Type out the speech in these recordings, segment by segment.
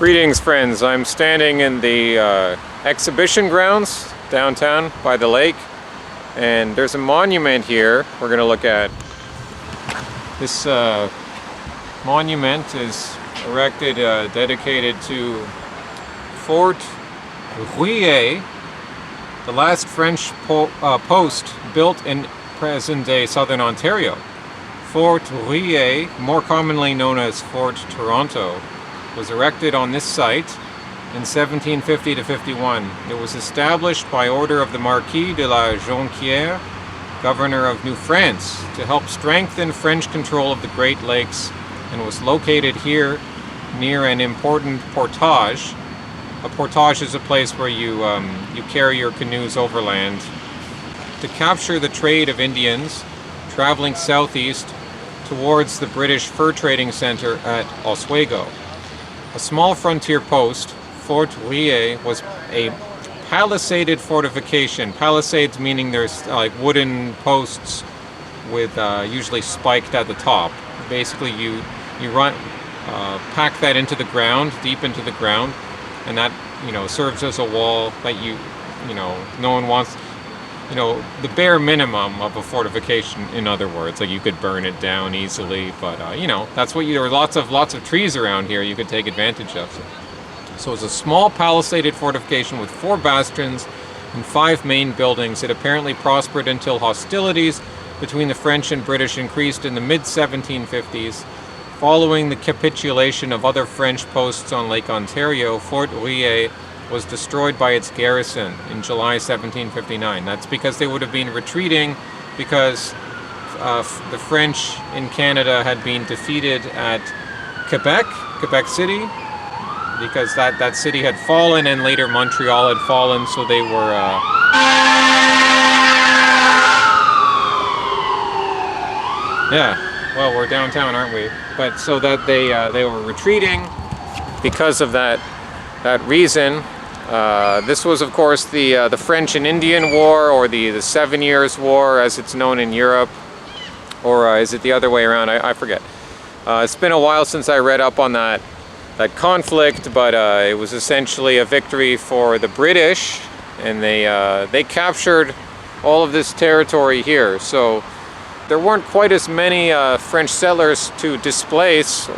Greetings, friends. I'm standing in the exhibition grounds downtown by the lake, and there's a monument here we're going to look at. This monument is erected, dedicated to Fort Rouillé, the last French post built in present-day southern Ontario. Fort Rouillé, more commonly known as Fort Toronto, was erected on this site in 1750 to 51. It was established by order of the Marquis de la Jonquière, governor of New France, to help strengthen French control of the Great Lakes, and was located here near an important portage. A portage is a place where you carry your canoes overland to capture the trade of Indians traveling southeast towards the British fur trading center at Oswego. A small frontier post, Fort Rouillé, was a palisaded fortification. Palisades meaning there's like wooden posts with usually spiked at the top. Basically, you pack that into the ground, deep into the ground, and that serves as a wall that no one wants. The bare minimum of a fortification, in other words. Like, you could burn it down easily, but that's what there are lots of trees around here you could take advantage of. So it's a small palisaded fortification with 4 bastions and 5 main buildings. It apparently prospered until hostilities between the French and British increased in the mid-1750s. Following the capitulation of other French posts on Lake Ontario, Fort Rouillé was destroyed by its garrison in July 1759. That's because they would have been retreating because the French in Canada had been defeated at Quebec City, because that city had fallen, and later Montreal had fallen, so they were well, we're downtown, aren't we? But so that they were retreating because of that reason. This was, of course, the French and Indian War, or the 7 Years' War, as it's known in Europe, or is it the other way around? I forget. It's been a while since I read up on that conflict, but it was essentially a victory for the British, and they captured all of this territory here. So there weren't quite as many French settlers to displace.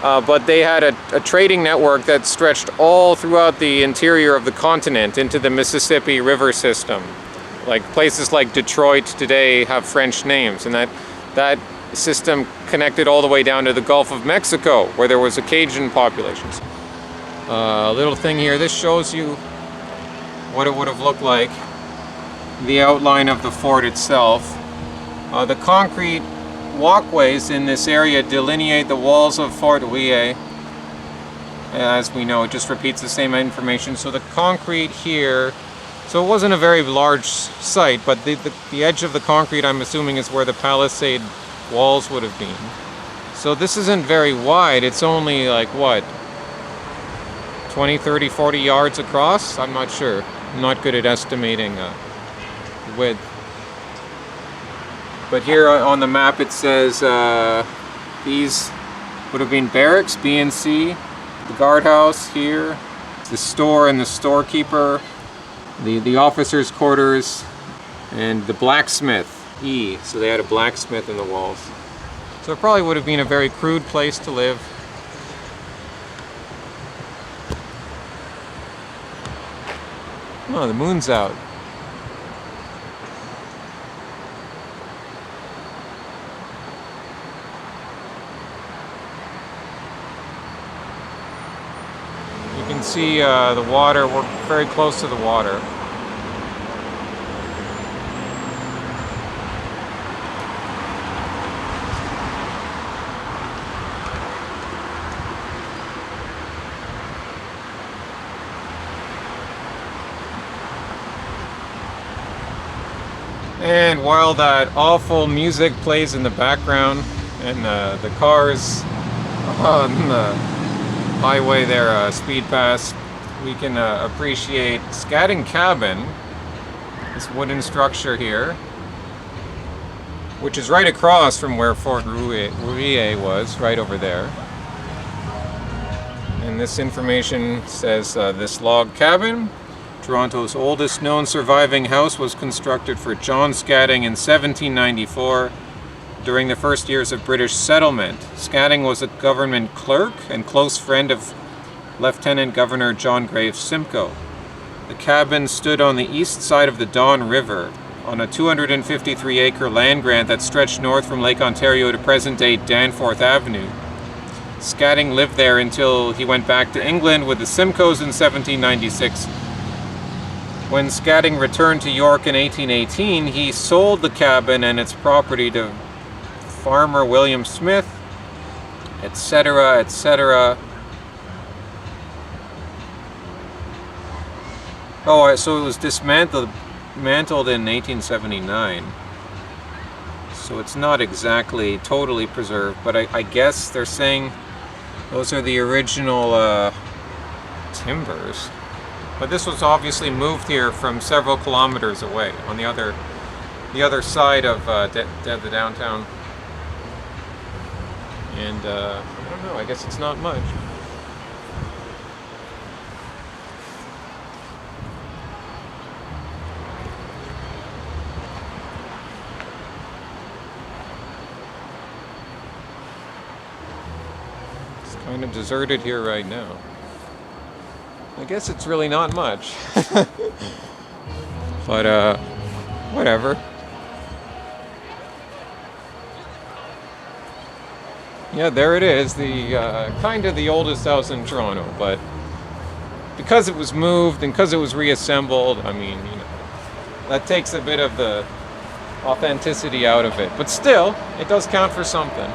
But they had a trading network that stretched all throughout the interior of the continent into the Mississippi River system. Like places like Detroit today have French names, and that system connected all the way down to the Gulf of Mexico, where there was a Cajun population. A little thing here, this shows you what it would have looked like, the outline of the fort itself. The concrete walkways in this area delineate the walls of Fort Rouillé. As we know, it just repeats the same information. So the concrete here, so it wasn't a very large site, but the edge of the concrete, I'm assuming, is where the palisade walls would have been. So this isn't very wide. It's only like, what, 20, 30, 40 yards across? I'm not sure. I'm not good at estimating width. But here on the map it says these would have been barracks, B and C, the guardhouse here, the store and the storekeeper, the officers' quarters, and the blacksmith, E. So they had a blacksmith in the walls. So it probably would have been a very crude place to live. Oh, the moon's out. You can see the water. We're very close to the water. And while that awful music plays in the background, and the cars on the highway there, speed past, we can appreciate Scatting Cabin, this wooden structure here, which is right across from where Fort Rouillé was, right over there. And And this information says this log cabin, Toronto's oldest known surviving house, was constructed for John Scatting in 1794 during the first years of British settlement. Scatting was a government clerk and close friend of Lieutenant Governor John Graves Simcoe. The cabin stood on the east side of the Don River on a 253-acre land grant that stretched north from Lake Ontario to present-day Danforth Avenue. Scatting lived there until he went back to England with the Simcoes in 1796. When Scatting returned to York in 1818, he sold the cabin and its property to farmer William Smith, etc., etc. Oh, so it was dismantled in 1879. So it's not exactly totally preserved, but I guess they're saying those are the original timbers. But this was obviously moved here from several kilometers away, on the other side of the downtown. And I don't know, I guess it's not much. It's kind of deserted here right now. I guess it's really not much. But whatever. Yeah, there it is, the kind of the oldest house in Toronto, but because it was moved and because it was reassembled, I mean, you know, that takes a bit of the authenticity out of it. But still, it does count for something.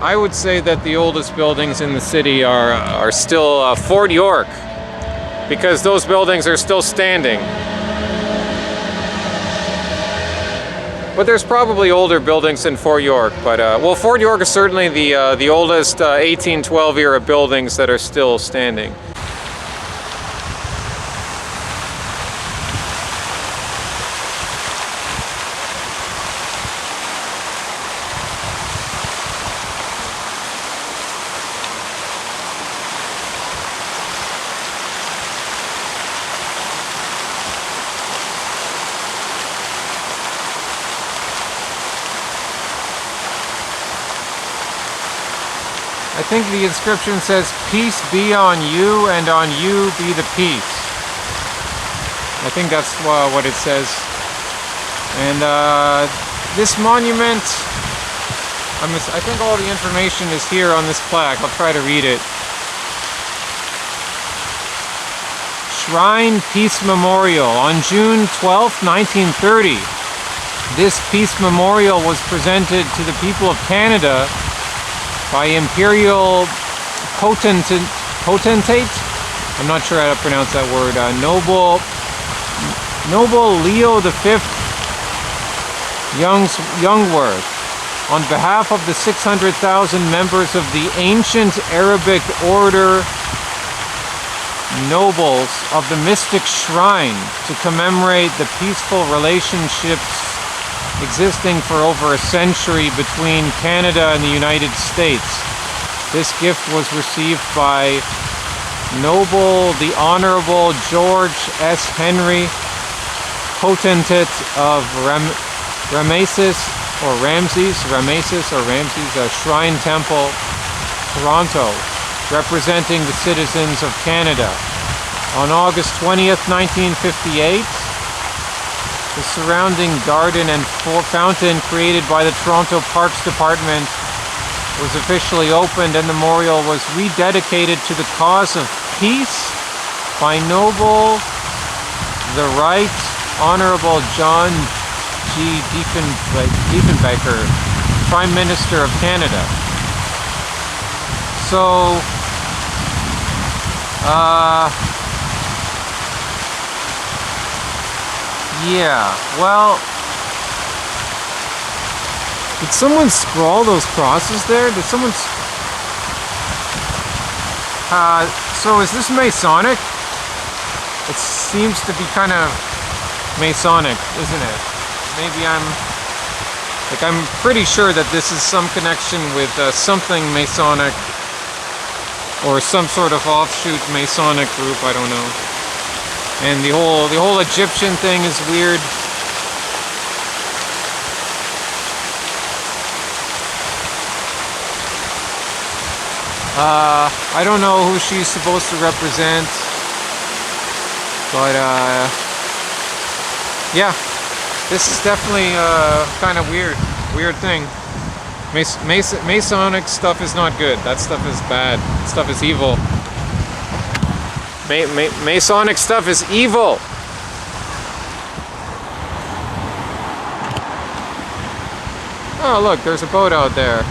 I would say that the oldest buildings in the city are still Fort York, because those buildings are still standing. But there's probably older buildings in Fort York, but well, Fort York is certainly the oldest 1812 era buildings that are still standing. I think the inscription says, "Peace be on you, and on you be the peace." I think that's what it says. And this monument, I think all the information is here on this plaque. I'll try to read it. Shrine Peace Memorial. On June 12, 1930, this peace memorial was presented to the people of Canada by Imperial Potentate, I'm not sure how to pronounce that word, Noble Leo V Youngworth, on behalf of the 600,000 members of the ancient Arabic order nobles of the Mystic Shrine, to commemorate the peaceful relationships existing for over a century between Canada and the United States. This gift was received by Noble the Honorable George S. Henry, Potentate of Ramesses Shrine Temple, Toronto, representing the citizens of Canada. On August 20th, 1958, the surrounding garden and fountain created by the Toronto Parks Department was officially opened, and the memorial was rededicated to the cause of peace by Noble the Right Honorable John G. Diefenbaker, Prime Minister of Canada. So, yeah, well, did someone scrawl those crosses there? Did someone... so is this Masonic? It seems to be kind of Masonic, isn't it? Maybe I'm pretty sure that this is some connection with something Masonic. or some sort of offshoot Masonic group, I don't know. And the whole Egyptian thing is weird. I don't know who she's supposed to represent, but yeah, this is definitely kind of weird thing. Masonic stuff is not good. That stuff is bad. That stuff is evil. Masonic stuff is evil. Oh look, there's a boat out there.